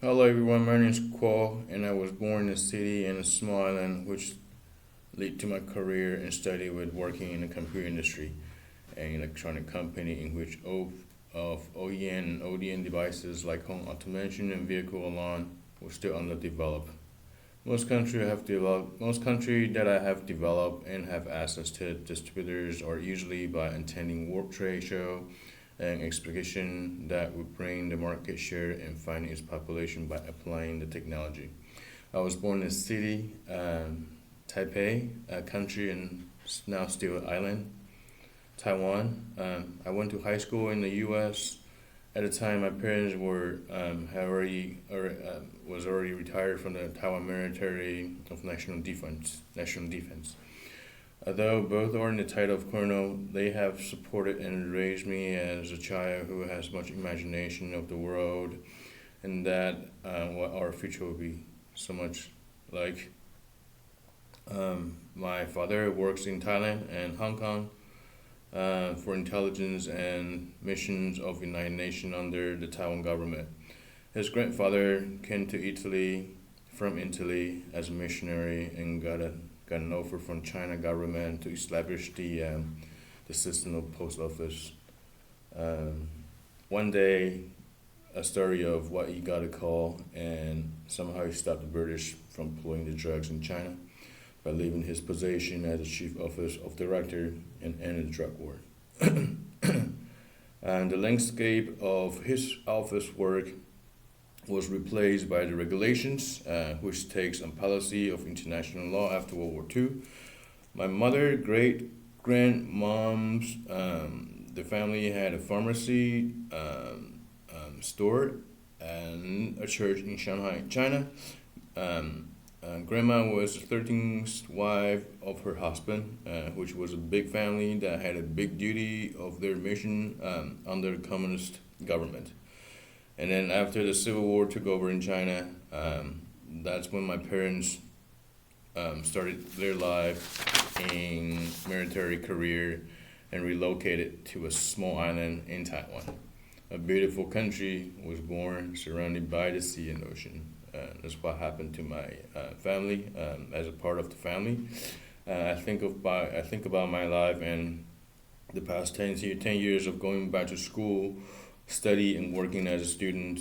Hello everyone, my name is Qual, and I was born in a city in a small island, which led to my career and study with working in the computer industry, an electronic company in which of OEM and ODM devices like home automation and vehicle alarm were still underdeveloped. Most country that I have developed and have access to distributors are usually by attending World Trade Show and exhibition that would bring the market share and find its population by applying the technology. I was born in the city, Taipei, a country and now still an island, Taiwan. I went to high school in the U.S. At the time, my parents were had already or was already retired from the Taiwan military of national defense. National defense. Although both are in the title of colonel, they have supported and raised me as a child who has much imagination of the world, and that what our future will be so much like. My father works in Thailand and Hong Kong for intelligence and missions of United Nations under the Taiwan government. His grandfather came to Italy from Italy as a missionary and got an offer from China government to establish the system of post office. Um, One day, a story of what he got a call, and somehow he stopped the British from pulling the drugs in China by leaving his position as the chief office of director and ended the drug war. And the landscape of his office work was replaced by the regulations, which takes on policy of international law after World War II. My mother, great grandmoms, the family had a pharmacy, store, and a church in Shanghai, China. Grandma was the 13th wife of her husband, which was a big family that had a big duty of their mission under the communist government. And then after the Civil War took over in China, that's when my parents started their life in military career and relocated to a small island in Taiwan. A beautiful country was born surrounded by the sea and ocean. That's what happened to my family as a part of the family. I think about my life and the past 10 years of going back to school, study and working as a student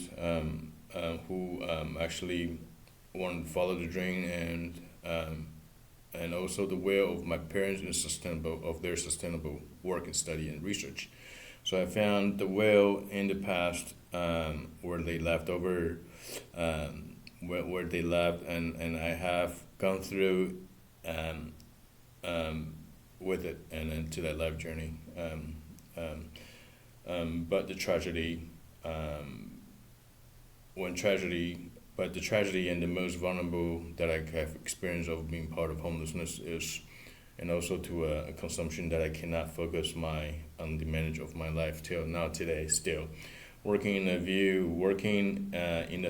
who actually wanted to follow the dream and also the will of my parents in their sustainable work and study and research. So I found the will in the past where they left over, where they left, and I have gone through um, with it and into that life journey. Um, but the tragedy, when tragedy, but the tragedy and the most vulnerable that I have experienced of being part of homelessness is, and also to a consumption that I cannot focus my on the manage of my life till now today still. Working in a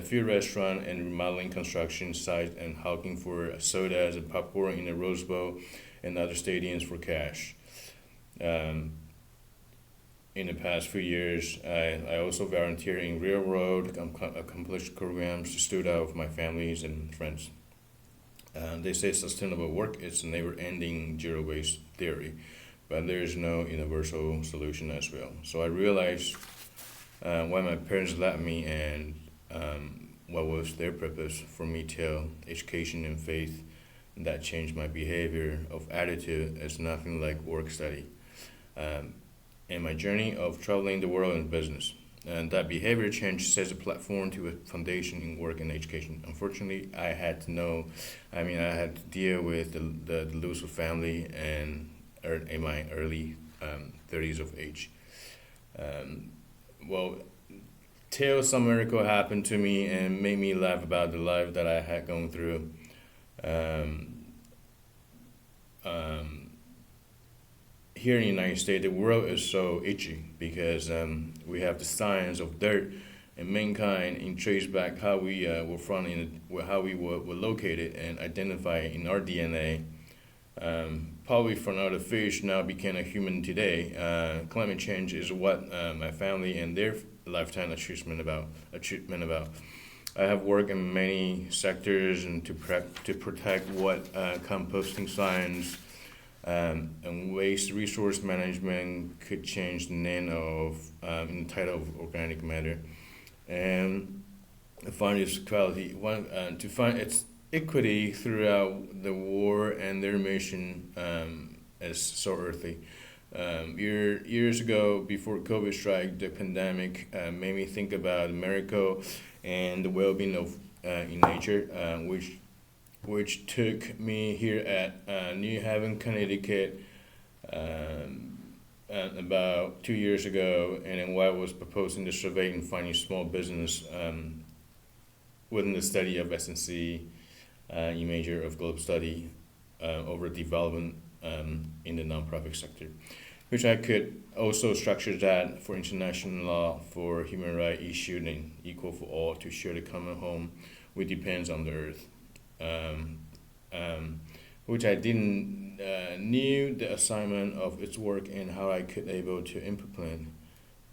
few restaurant and remodeling construction site and hawking for sodas and popcorn in the Rose Bowl and other stadiums for cash. Um, in the past few years, I also volunteer in railroad accomplished programs to stood out with my families and friends. They say sustainable work is a never-ending zero waste theory, but there is no universal solution as well. So I realized why my parents left me and what was their purpose for me till education and faith that changed my behavior of attitude is nothing like work study. Um, in my journey of traveling the world in business. And that behavior change sets a platform to a foundation in work and education. Unfortunately, I had to deal with the loss of family and in my early 30s of age. Um, well, till some miracle happened to me and made me laugh about the life that I had gone through. Um, um, Here in the United States, the world is so itchy because we have the science of dirt and mankind and trace back how we were from how we were located and identify in our DNA. Probably from other fish now became a human today. Climate change is what my family and their lifetime achievement about. I have worked in many sectors and to protect what composting science and waste resource management could change the name of in the title of organic matter, and find its quality to find its equity throughout the war and their mission is so earthly. Years ago, before COVID strike, the pandemic made me think about America and the well-being of in nature, which took me here at New Haven, Connecticut, about 2 years ago, and then while I was proposing the survey and finding small business within the study of SNC, major of global study over development in the nonprofit sector, which I could also structure that for international law for human rights issued and equal for all to share the common home, which depends on the earth. Um, which I didn't knew the assignment of its work and how I could able to implement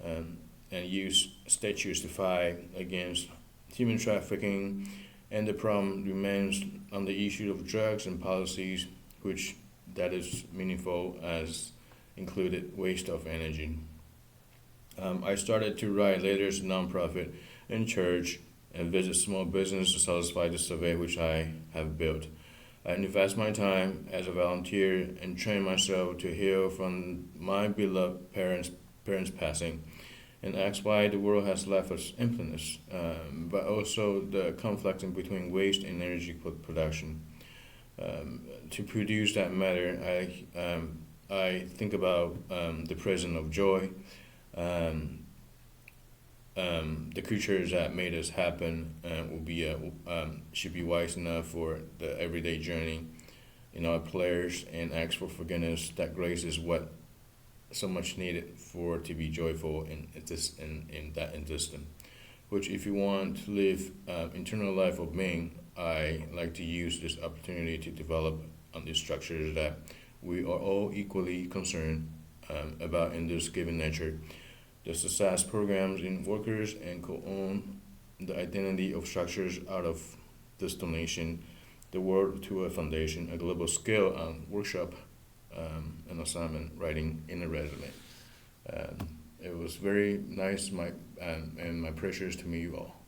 and use statutes to fight against human trafficking, and the problem remains on the issue of drugs and policies, which that is meaningful as included waste of energy. I started to write letters to nonprofit and church and visit small business to satisfy the survey which I have built. I invest my time as a volunteer and train myself to heal from my beloved parents passing and ask why the world has left us emptiness, but also the conflict in between waste and energy production. To produce that matter, I think about the presence of joy, um, the creatures that made us happen will be should be wise enough for the everyday journey in our prayers and ask for forgiveness. That grace is what so much needed for to be joyful in that instant. Which, if you want to live internal life of being, I like to use this opportunity to develop on these structures that we are all equally concerned about in this given nature. The success programs in workers and co-own the identity of structures out of this donation, the world to a foundation, a global scale workshop, an assignment writing in a resume. It was very nice, and my pressures to meet you all.